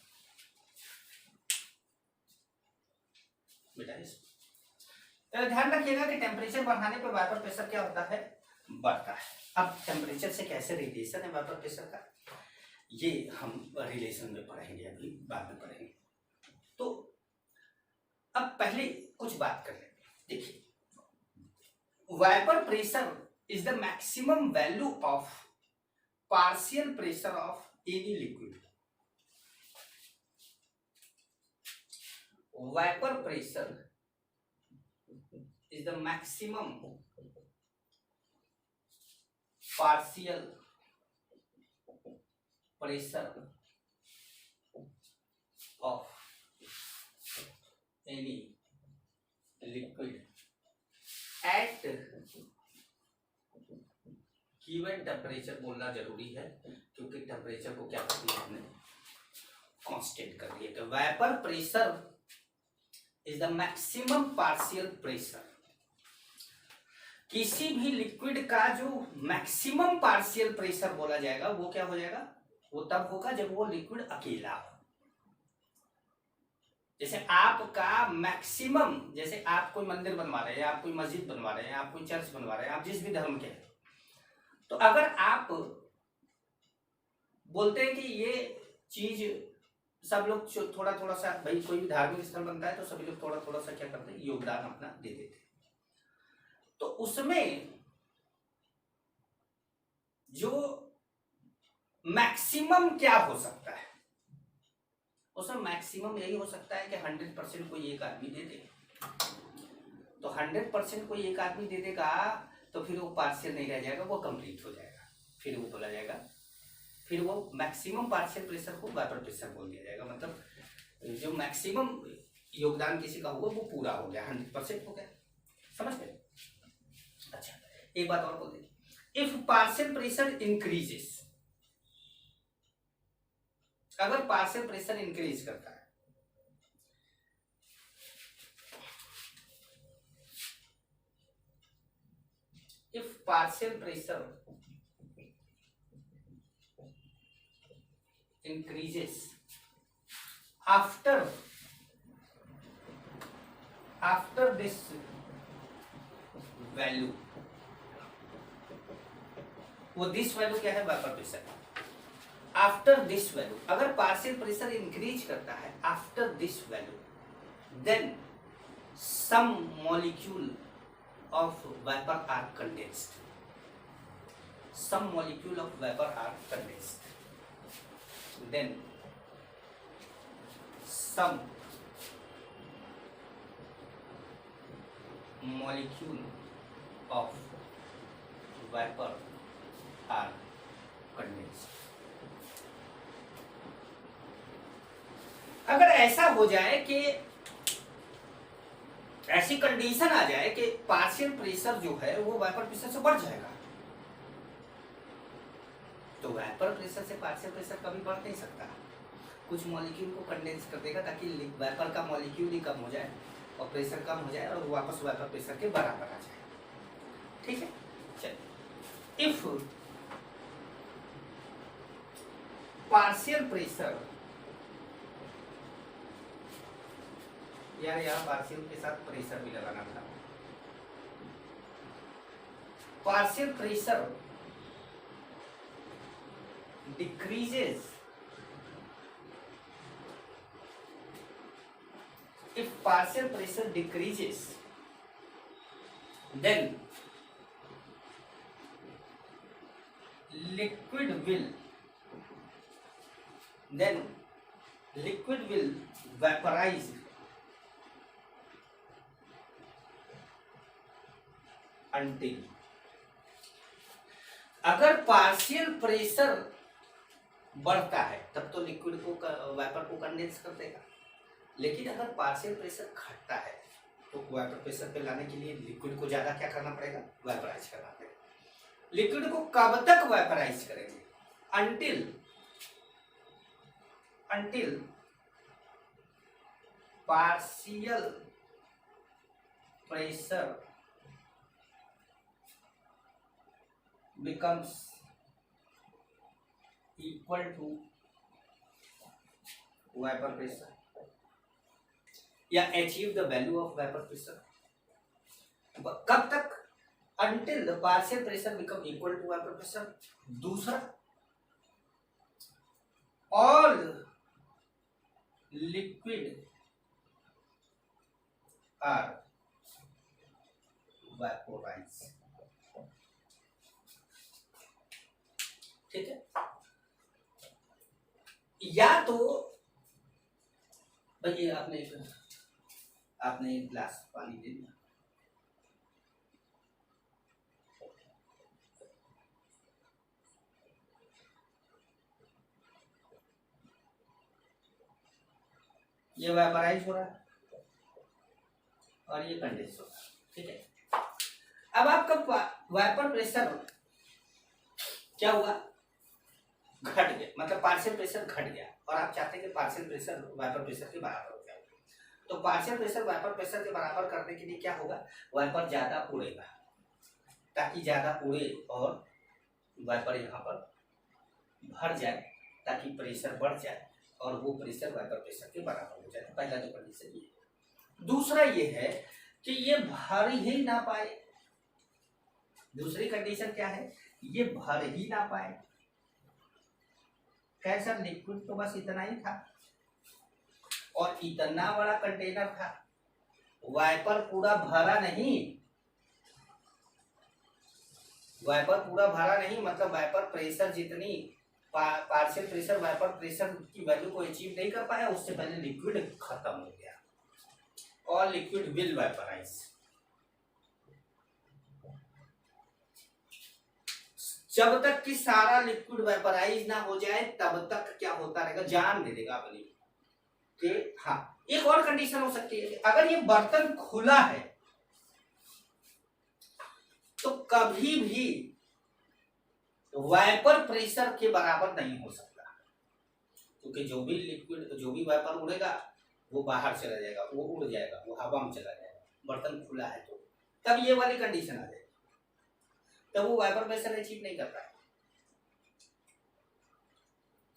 बेटा ध्यान रखिएगा कि टेम्परेचर बढ़ाने पर वेपर प्रेशर क्या होता है, बढ़ता है। अब टेम्परेचर से कैसे रिलेशन है वेपर प्रेशर का, ये हम रिलेशन में पढ़ेंगे, अभी बाद में पढ़ेंगे। तो अब पहले कुछ बात कर लेते हैं। देखिए, vapour pressure is the maximum value of partial pressure of any liquid. Vapor pressure is the maximum partial pressure of any liquid at given temperature। बोलना जरूरी है क्योंकि टेम्परेचर को क्या कर दिया हमने, कांस्टेंट कर दिया। तो vapour pressure is the maximum partial pressure. किसी भी लिक्विड का जो मैक्सिमम पार्शियल प्रेशर बोला जाएगा वो क्या हो जाएगा, वो तब होगा जब वो लिक्विड अकेला हो। जैसे आपका मैक्सिमम, जैसे आप कोई मंदिर बनवा रहे हैं, आप कोई मस्जिद बनवा रहे हैं, आप कोई चर्च बनवा रहे हैं, आप जिस भी धर्म के हैं, तो अगर आप बोलते हैं कि ये चीज सब लोग थोड़ा थोड़ा सा, भाई कोई भी धार्मिक स्थल बनता है तो सभी लोग थोड़ा थोड़ा सा क्या करते हैं, योगदान अपना दे देते हैं। तो उसमें जो मैक्सिमम क्या हो सकता है, उसमें मैक्सिमम यही हो सकता है कि 100% कोई एक आदमी दे दे। तो 100% कोई एक आदमी दे देगा तो फिर वो पार्शियल नहीं रह जाएगा, वो कंप्लीट हो जाएगा, फिर वो बोला जाएगा, फिर वो मैक्सिमम पार्शियल प्रेशर को वेपर प्रेशर बोल दिया जाएगा। मतलब जो मैक्सिमम योगदान किसी का होगा वो पूरा हो गया, 100% हो गया। समझ गए? अच्छा, एक बात और बोल दें, इफ पार्शियल प्रेशर इंक्रीजेस, अगर पार्शियल प्रेशर इंक्रीज करता है, if partial pressure increases after this value, वो दिस वैल्यू क्या है, vapour pressure. After this value, अगर पार्शियल प्रेशर इंक्रीज करता है after this value, then some molecule of vapour are condensed, some molecule of vapor are condensed, then some molecule of vapor are condensed। अगर ऐसा हो जाए कि ऐसी condition आ जाए कि पार्शियल प्रेशर जो है वो वेपर प्रेशर से बढ़ जाएगा, तो वेपर प्रेशर से पार्शियल प्रेशर कभी बढ़ नहीं सकता। कुछ मॉलिक्यूल को कंडेंस कर देगा ताकि वेपर का मॉलिक्यूल ही कम हो जाए और प्रेशर कम हो जाए और वापस वेपर प्रेशर के बराबर आ जाए। ठीक है, चलिए, इफ पार्शियल प्रेशर, यार यहाँ पार्शियल के साथ प्रेशर भी लगाना था, partial pressure decreases if partial pressure decreases, then liquid will vaporize until, अगर पार्शियल प्रेशर बढ़ता है तब तो लिक्विड को वेपर को कंडेंस कर देगा, लेकिन अगर पार्शियल प्रेशर घटता है तो वेपर प्रेशर पे लाने के लिए लिक्विड को ज्यादा क्या करना पड़ेगा, वेपराइज करना पड़ेगा। लिक्विड को कब तक वेपराइज करेंगे, until partial pressure becomes equal to vapor pressure या achieve the value of vapor pressure। कब तक, until the partial pressure become equal to vapor pressure। दूसरा, all liquid are vaporized। ठीक है, या तो भाई आपने एक गिलास पानी दे दिया, ये वेपराइज हो रहा है और ये कंडेंस हो रहा है। ठीक है, अब आपका वेपर प्रेशर क्या हुआ, घट गया, मतलब पार्शियल प्रेशर घट गया और आप चाहते हैं कि पार्शियल प्रेशर वेपर प्रेशर के बराबर हो जाए। तो पार्शियल प्रेशर वेपर प्रेशर के बराबर करने के लिए क्या होगा, वेपर ज्यादा उड़ेगा, ताकि ज्यादा उड़े और वेपर यहाँ पर भर जाए ताकि प्रेशर बढ़ जाए और वो प्रेशर वेपर प्रेशर के बराबर हो जाए। पहला तो कंडीशन ये। दूसरा ये है कि ये भर ही ना पाए, दूसरी कंडीशन क्या है, ये भर ही ना पाए। कैसा, लिक्विड तो बस इतना ही था और इतना बड़ा कंटेनर था, वाइपर पूरा भरा नहीं, वाइपर पूरा भरा नहीं, मतलब वाइपर प्रेशर जितनी पार्शियल प्रेशर वाइपर प्रेशर की वैल्यू को अचीव नहीं कर पाया, उससे पहले लिक्विड खत्म हो गया। और लिक्विड विल वाइपराइज। जब तक कि सारा लिक्विड वेपराइज ना हो जाए तब तक क्या होता रहेगा, जान दे देगा अपनी कि हाँ। एक और कंडीशन हो सकती है कि अगर ये बर्तन खुला है तो कभी भी वाइपर प्रेशर के बराबर नहीं हो सकता, क्योंकि जो भी लिक्विड जो भी वाइपर उड़ेगा वो बाहर चला जाएगा, वो उड़ जाएगा, वो हवा में चला जाएगा, बर्तन खुला है तो। तब ये वाली कंडीशन आ जाएगी, तब वो वाइपर प्रेशर अचीव नहीं कर पाएगा,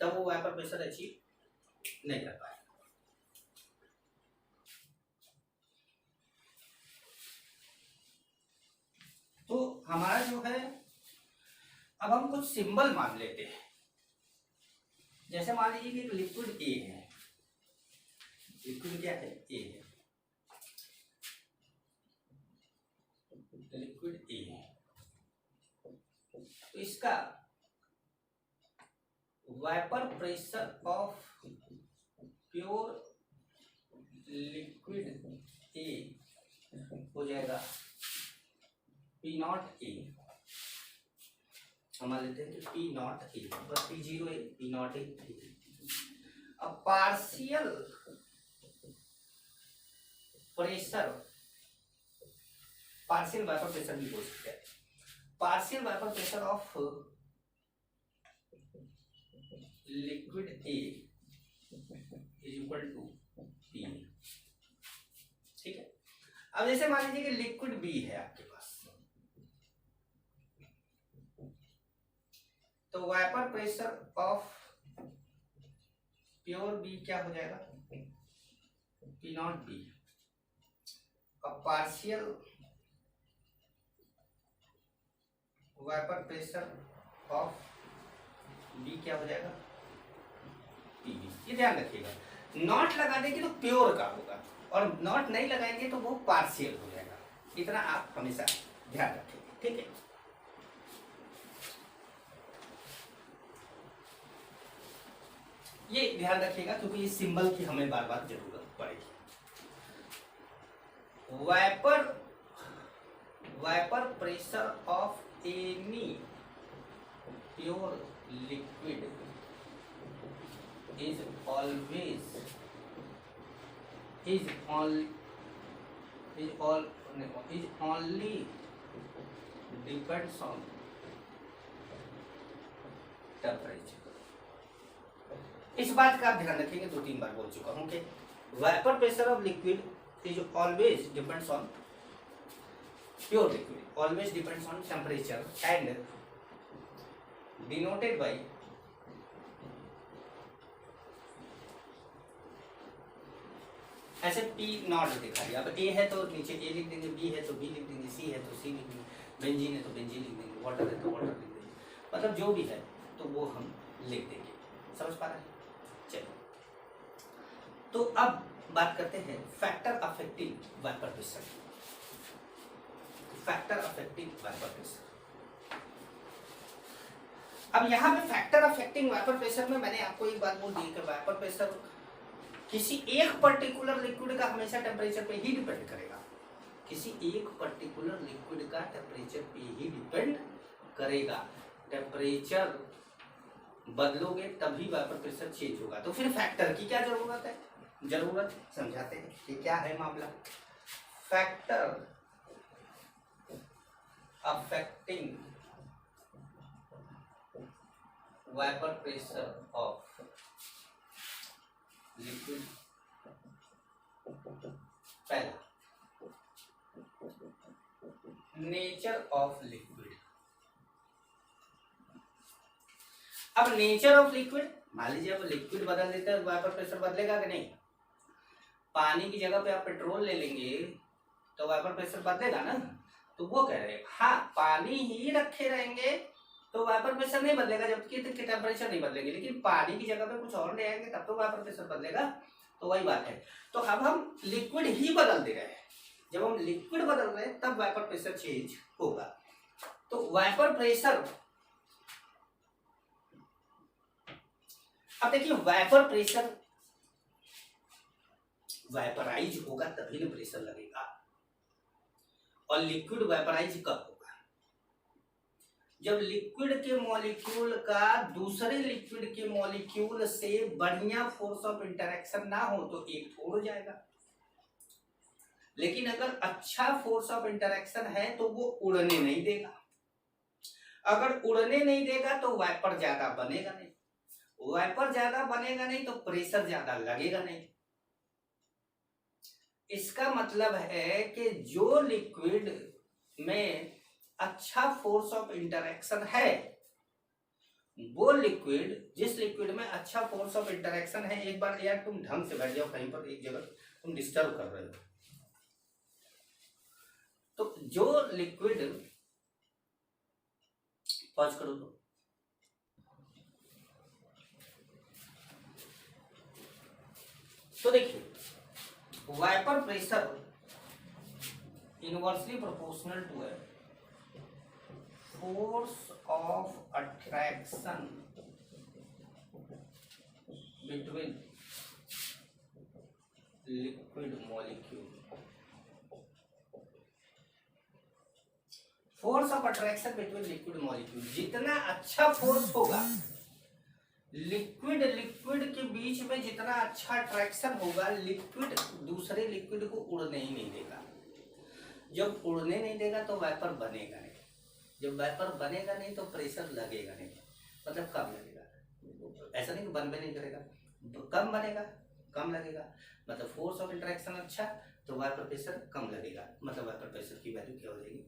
तब वो वाइपर प्रेशर अचीव नहीं कर पाएगा। तो हमारा जो है, अब हम कुछ सिंबल मान लेते हैं। जैसे मान लीजिए कि एक लिक्विड ए है, लिक्विड क्या है, ए है, लिक्विड ए है। तो इसका vapour pressure of pure liquid A हो जाएगा पी नॉट ए। हम मान लेते हैं कि पी नॉट ए, बस P zero A, P not A. अब partial pressure, partial vapour pressure भी हो सकता है, partial vapour pressure of liquid A is equal to P. ठीक है। अब जैसे मान लीजिए कि लिक्विड बी है आपके पास, तो vapour pressure of pure B क्या हो जाएगा, पी नॉट बी। अब partial vapour pressure of B क्या हो जाएगा, पी बी। ये ध्यान रखिएगा, नॉट लगा देंगे तो प्योर का होगा, और नॉट नहीं लगाएंगे तो वो पार्शियल हो जाएगा। इतना आप हमेशा ध्यान रखेंगे, ठीक है। ये ध्यान रखिएगा क्योंकि इस सिंबल की हमें बार बार जरूरत पड़ेगी। Vapour pressure of any pure liquid is always is only depends on temperature। इस बात का आप ध्यान रखेंगे, 2-3 बार बोल चुका हूं कि vapour pressure of liquid is always depends on pure liquid, always depends on temperature and denoted by ऐसे पी नॉट दिखा दिया। अब ए है तो नीचे ए लिख देंगे, बी है तो बी लिख देंगे, सी है तो सी लिख देंगे, बेंजीन है तो बेंजीन लिख देंगे, वाटर है तो वाटर लिख देंगे, मतलब जो भी है तो वो हम लिख देंगे। समझ पा रहे हैं? चलो, तो अब बात करते हैं factor affecting vapour pressure. Factor affecting vapour pressure. अब यहाँ पे फैक्टर अफेक्टिंग वाइपर प्रेशर में मैंने आपको एक बात बोल दी कि वाइपर प्रेशर किसी एक पर्टिकुलर लिक्विड का हमेशा टेम्परेचर पे ही डिपेंड करेगा, किसी एक पर्टिकुलर लिक्विड का टेम्परेचर पे ही डिपेंड करेगा। टेम्परेचर बदलोगे तभी वाइपर प्रेशर चेंज होगा। तो फिर फैक्टर की क्या जरूरत है, जरूरत समझाते हैं कि क्या है मामला। Factor affecting vapour pressure of liquid, पहला नेचर ऑफ लिक्विड। अब नेचर ऑफ लिक्विड, मान लीजिए अब लिक्विड बदल देते हैं, वाइपर प्रेशर बदलेगा कि नहीं? पानी की जगह पे आप पेट्रोल ले लेंगे तो वाइपर प्रेशर बदलेगा ना। तो वो कह रहे हैं हाँ, पानी ही रखे रहेंगे तो वाइपर प्रेशर नहीं बदलेगा जबकि टेम्परेचर नहीं बदलेगी, लेकिन पानी की जगह पे कुछ और ले आएंगे तब तो वाइपर प्रेशर बदलेगा। तो वही बात है। तो अब हम लिक्विड ही बदल दे रहे हैं, जब हम लिक्विड बदल रहे हैं तब वाइपर प्रेशर चेंज होगा। तो वाइपर प्रेशर, अब देखिए वाइपर प्रेशर वाइपराइज होगा तभी ना प्रेशर लगेगा। और लिक्विड वाइपराइज कब होगा? जब लिक्विड के मॉलिक्यूल का दूसरे लिक्विड के मॉलिक्यूल से बढ़िया फोर्स ऑफ इंटरेक्शन ना हो तो एक छोड़ जाएगा। लेकिन अगर अच्छा फोर्स ऑफ इंटरेक्शन है तो वो उड़ने नहीं देगा। अगर उड़ने नहीं देगा तो वाइपर ज्यादा बनेगा नहीं, वाइपर ज्यादा बनेगा नहीं तो प्रेशर ज्यादा लगेगा नहीं। इसका मतलब है कि जो लिक्विड में अच्छा फोर्स ऑफ इंटरेक्शन है, वो लिक्विड, जिस लिक्विड में अच्छा फोर्स ऑफ इंटरेक्शन है, एक बार यार तुम ढंग से बैठ जाओ कहीं पर, एक जगह तुम डिस्टर्ब कर रहे हो। तो जो लिक्विड, पॉज करो तो देखिए vapour pressure inversely proportional to है force of attraction between liquid molecule. Force of attraction between liquid molecule, जितना अच्छा फोर्स होगा लिक्विड के बीच में, जितना अच्छा अट्रैक्शन होगा, लिक्विड दूसरे लिक्विड को उड़ने ही नहीं देगा। जब उड़ने नहीं देगा तो वाइपर बनेगा नहीं, जब वाइपर बनेगा नहीं तो प्रेशर लगेगा नहीं, मतलब कम लगेगा। ऐसा नहीं कि बन भी नहीं करेगा, कम बनेगा कम लगेगा। मतलब फोर्स ऑफ इंटरेक्शन अच्छा तो वाइपर प्रेशर कम लगेगा, मतलब वाइपर प्रेशर की वैल्यू क्या हो जाएगी,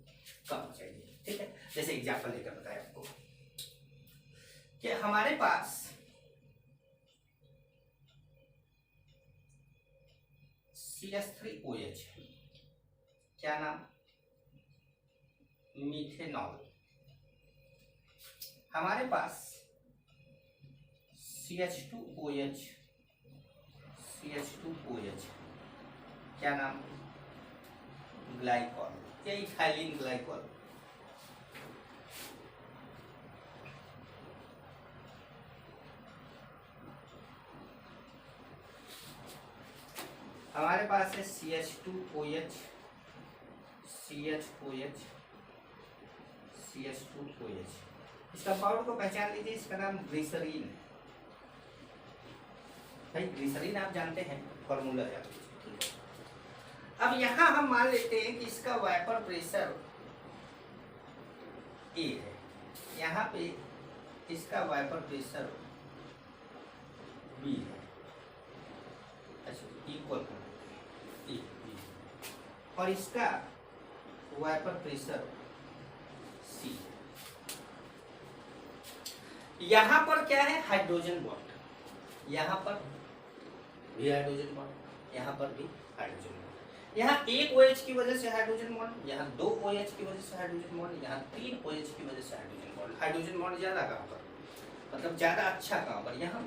कम हो जाएगी। ठीक है, जैसे एग्जांपल लेकर बताया आपको कि हमारे पास CH3OH है, क्या नाम, मीथेनॉल। हमारे पास CH2OH क्या नाम, ग्लाइकॉल, या इथाइलिन ग्लाइकॉल। हमारे पास है CH2OH इस कंपाउंड को पहचान लीजिए, इसका नाम ग्लिसरीन है। भाई ग्लिसरीन आप जानते हैं, फॉर्मूला है। अब यहां हम मान लेते हैं कि इसका वाइपर प्रेशर A है, यहाँ पे इसका वाइपर प्रेशर B है। अच्छा, इक्वल कर A, B, और इसका वाइपर प्रेशर C। यहां पर क्या है, हाइड्रोजन बॉन्ड, यहां पर भी हाइड्रोजन बॉन्ड, यहां पर भी हाइड्रोजन बॉन्ड। यहाँ एक OH की वजह से हाइड्रोजन बॉन्ड, यहाँ दो OH की वजह से हाइड्रोजन बॉन्ड, यहाँ तीन OH की वजह से हाइड्रोजन बॉन्ड। हाइड्रोजन बॉन्ड ज्यादा कहाँ पर, मतलब ज्यादा अच्छा कहाँ पर, यहाँ।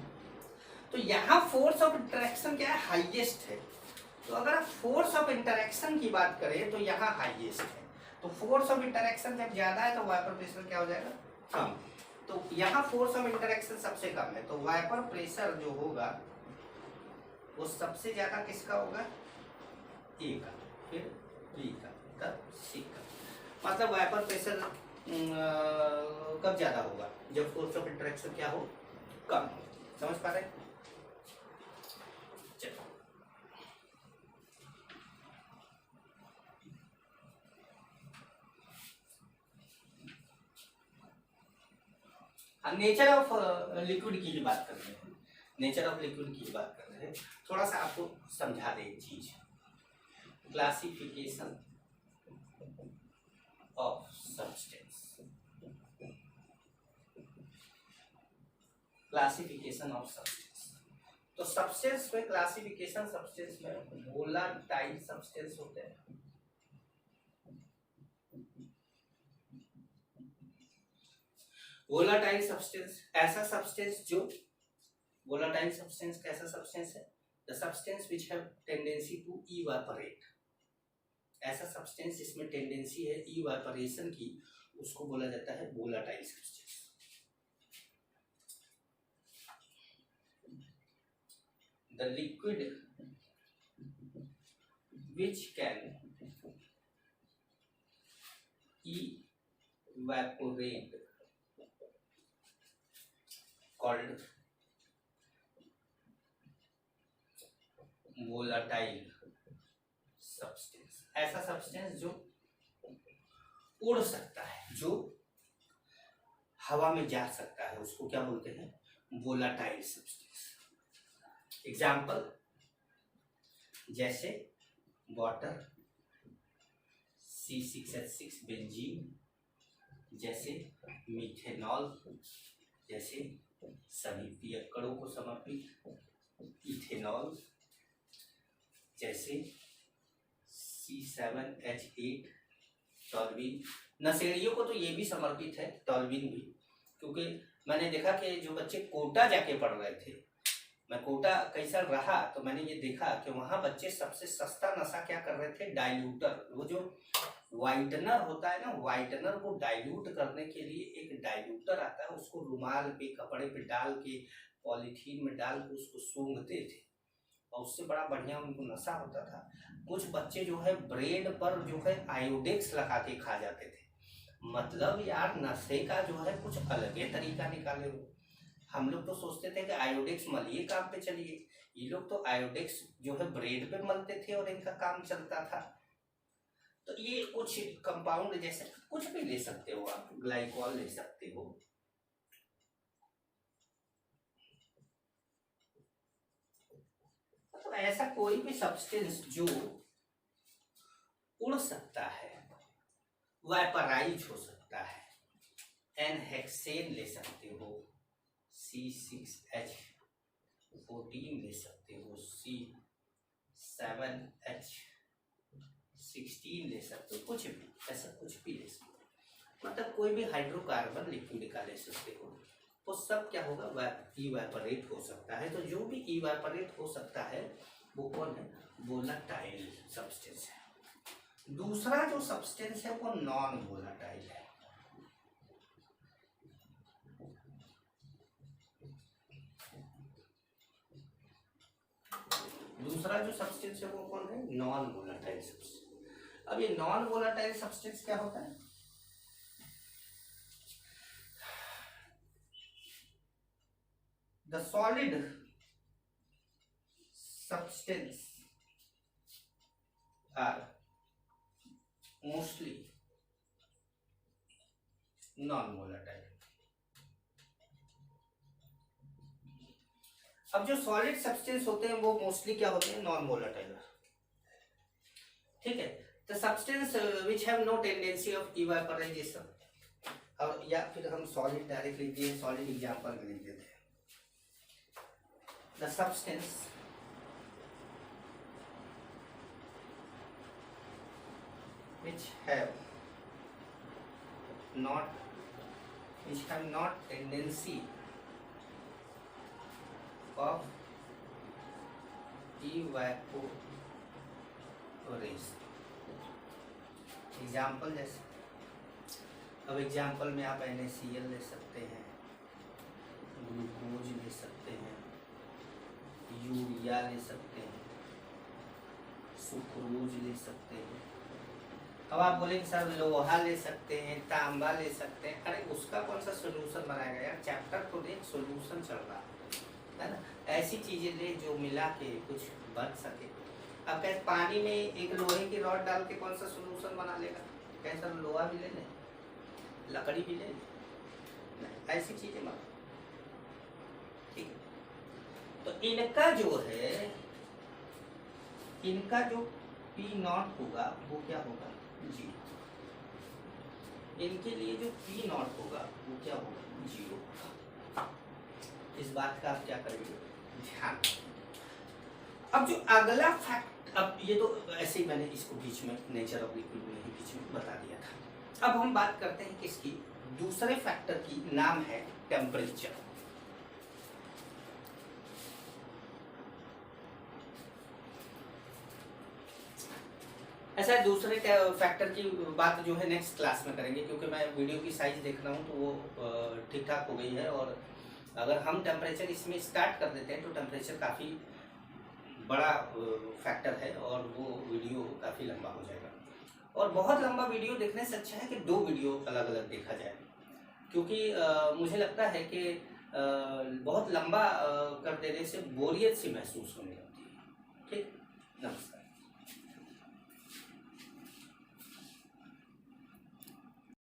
तो यहाँ फोर्स ऑफ इंटरेक्शन क्या है, हाईएस्ट है। तो अगर आप फोर्स ऑफ इंटरेक्शन की बात करें तो यहाँ हाईएस्ट है। तो फोर्स ऑफ इंटरेक्शन जब ज्यादा है तो वाइपर प्रेशर क्या हो जाएगा, कम। तो यहाँ फोर्स ऑफ इंटरेक्शन सबसे कम है, तो वाइपर प्रेशर जो होगा वो सबसे ज्यादा किसका होगा, A का, फिर B का, तब C का। मतलब वाइपर प्रेशर कब ज्यादा होगा, जब फोर्स ऑफ इंटरेक्शन क्या हो, कम हो। समझ पा रहे? चलो हम नेचर ऑफ लिक्विड की ही बात कर रहे हैं, नेचर ऑफ लिक्विड की बात कर रहे हैं। थोड़ा सा आपको समझा दे एक चीज, classification of substance, classification of substance. तो सब्सटेंस में क्लासिफिकेशन, सब्सटेंस में वोलाटाइल सब्सटेंस होते हैं, वोलाटाइल सब्सटेंस ऐसा सब्सटेंस जो, वोलाटाइल सब्सटेंस कैसा सब्सटेंस है, the substance which have tendency to evaporate, ऐसा सब्सटेंस जिसमें टेंडेंसी है इवापोरेशन की, उसको बोला जाता है volatile substance. The liquid which can evaporate called volatile substance। ऐसा सब्सटेंस जो उड़ सकता है, जो हवा में जा सकता है, उसको क्या बोलते हैं? Volatile substance. एग्जाम्पल जैसे वाटर, C6H6 बेंजीन, जैसे मीथेनॉल, जैसे सभी पियक्कड़ों को समर्पित इथेनॉल, जैसे C7H8 टॉल्यूइन। नशेड़ियों को तो ये भी समर्पित है, टॉल्यूइन भी, क्योंकि मैंने देखा कि जो बच्चे कोटा जाके पढ़ रहे थे, मैं कोटा कई साल रहा, तो मैंने ये देखा कि वहाँ बच्चे सबसे सस्ता नशा क्या कर रहे थे? डाइल्यूटर। वो जो वाइटनर होता है ना, वाइटनर को डाइल्यूट करने के लिए एक डाइल्यूटर आता है, उसको रुमाल पे, कपड़े पे डाल के, पॉलीथीन में डाल के उसको सूंघते थे, और उससे बड़ा बढ़िया उनको नशा होता था। कुछ बच्चे जो है ब्रेड पर जो है आयोडेक्स लगा के खा जाते थे। मतलब यार नशे का जो है कुछ अलग ही तरीका निकाले हो। हम लोग तो सोचते थे कि आयोडेक्स मलिए काम पे चलिए, ये लोग तो आयोडेक्स जो है ब्रेड पे मलते थे और इनका काम चलता था। तो ये कुछ कंपाउंड जैसे कुछ भी ले सकते हो आप, ग्लाइकॉल ले सकते हो, तो ऐसा कोई भी सब्सटेंस जो उड़ सकता है, वेपराइज हो सकता है। एनहेक्सेन ले सकते हो, C6H14 ले सकते हो, C7H16 ले सकते हो, कुछ भी ऐसा कुछ भी ले सकते हो, मतलब कोई भी हाइड्रोकार्बन लिक्विड का ले सकते हो। वो सब क्या होगा? इवेपोरेट हो सकता है। तो जो भी इवेपोरेट हो सकता है वो कौन है? वोलाटाइल सब्सटेंस है। दूसरा जो सब्सटेंस है वो नॉन वोलाटाइल है। दूसरा जो सब्सटेंस है वो कौन है? Non volatile substance. अब ये नॉन वोलाटाइल सब्सटेंस क्या होता है? The solid substance are mostly non-volatile। अब जो सॉलिड सब्सटेंस होते हैं वो मोस्टली क्या होते हैं? Non volatile. ठीक है, तो substance which have no tendency of evaporization, और या फिर हम सॉलिड डायरेक्ट लिख दिए, सॉलिड एग्जांपल में लिख देते हैं। The substance which have not tendency of evaporation। Example जैसे, अब एग्जाम्पल में आप NaCl ले सकते हैं, ग्लूकोज ले सकते हैं, यूरिया ले सकते हैं, सुक्रोज ले सकते हैं। अब आप बोलेंगे सर लोहा ले सकते हैं, तांबा ले सकते हैं। अरे उसका कौन सा सोल्यूशन बनाएगा यार? चैप्टर को देख, सोल्यूशन चल रहा है ना। ऐसी चीजें ले जो मिला के कुछ बन सके। अब कैसे पानी में एक लोहे की रॉड डाल के कौन सा सोल्यूशन बना लेगा? कैसा लोहा भी ले लें, लकड़ी भी ले लें, ऐसी चीजें मत। ठीक है, तो इनका जो है, इनका जो P0 होगा वो क्या होगा? जीरो। इनके लिए जो P0 होगा वो क्या होगा? जीरो। इस बात का आप क्या करेंगे? ध्यान। अब जो अगला फैक्ट, अब ये तो ऐसे ही मैंने इसको बीच में नेचर ऑफ लिक्विड में ही बीच में बता दिया था। अब हम बात करते हैं किसकी? दूसरे फैक्टर की, नाम है टेम्परेचर। ऐसा है, दूसरे फैक्टर की बात जो है नेक्स्ट क्लास में करेंगे, क्योंकि मैं वीडियो की साइज देख रहा हूँ तो वो ठीक ठाक हो गई है। और अगर हम टेम्परेचर इसमें स्टार्ट कर देते हैं तो टेम्परेचर काफ़ी बड़ा फैक्टर है और वो वीडियो काफ़ी लंबा हो जाएगा। और बहुत लंबा वीडियो देखने से अच्छा है कि 2 वीडियो अलग अलग देखा जाए, क्योंकि मुझे लगता है कि बहुत लंबा कर देने से बोरियत सी महसूस होने लगती है। ठीक, नमस्कार।